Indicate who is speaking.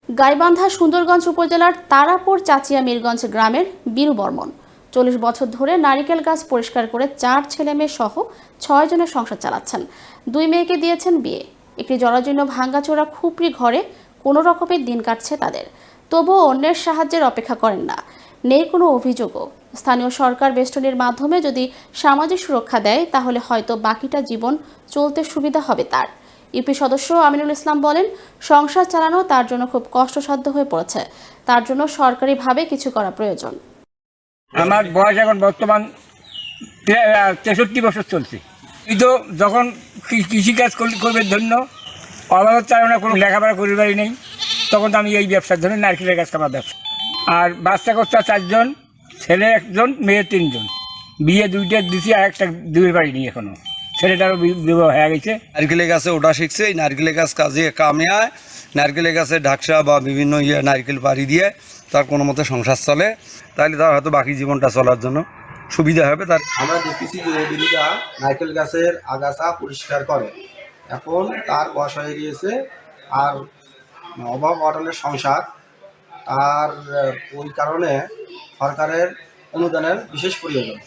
Speaker 1: গাইবান্ধা সুন্দরগঞ্জ উপজেলার তারাপুর চাচিয়া মিরগঞ্জ গ্রামের বীরু বর্মন 40 বছর ধরে নারিকেল গাছ পরিষ্কার করে 4 ছেলে মেয়ে সহ 6 জনের সংসার চালাচ্ছেন। 2 মেয়েকে দিয়েছেন বিয়ে। একটি জরাজীর্ণ ভাঙ্গাচোরা খুপড়ি ঘরে কোনো রকমের দিন কাটছে তাদের। তবুও অন্যের সাহায্যের অপেক্ষা করেন না। নেই কোনো অভিযোগও। স্থানীয় সরকার বেষ্টনীর মাধ্যমে যদি সামাজিক সুরক্ষা দেয় তাহলে হয়তো বাকিটা জীবন চলতে সুবিধা হবে তার। ইউপি সদস্য আমিনুল ইসলাম বলেন, সংসার চালানো তার জন্য খুব কষ্টসাধ্য হয়ে পড়েছে। তার জন্য সরকারিভাবে কিছু করা প্রয়োজন।
Speaker 2: আমার বয়স এখন বর্তমান 63 বছর চলছে। কিন্তু যখন কৃষিকাজ করবার জন্য অভাবের চালনা কোনো লেখাপড়া করিবারই নেই, তখন তো আমি এই ব্যবসার জন্য নারকেলের গাছ কাটার ব্যবসা। আর বাচ্চা কচ্চা 4 জন, ছেলে 1 জন, মেয়ে 3 জন। বিয়ে 2টা দিছি, আর একটা দিতে পারিনি এখনো। ছেলেটারও বিবাহ হয়ে গেছে।
Speaker 3: নারকেলের গাছে ওটা শিখছে, এই নারকেলের গাছ কাজে কামে আয়। নারকেলের গাছে ঢাকসা বা বিভিন্ন নারকেল পাড়ি দিয়ে তার কোনো মতে সংসার চলে, তাহলে তার হয়তো বাকি জীবনটা চলার জন্য সুবিধা হবে তার।
Speaker 4: আমরা দেখতেছি যে এই দিদিটা নারকেল গাছের আগাছা পরিষ্কার করে। এখন তার বয়স হয়ে গিয়েছে, আর অভাব অটলের সংসার। আর ওই কারণে সরকারের অনুদানের বিশেষ প্রয়োজন।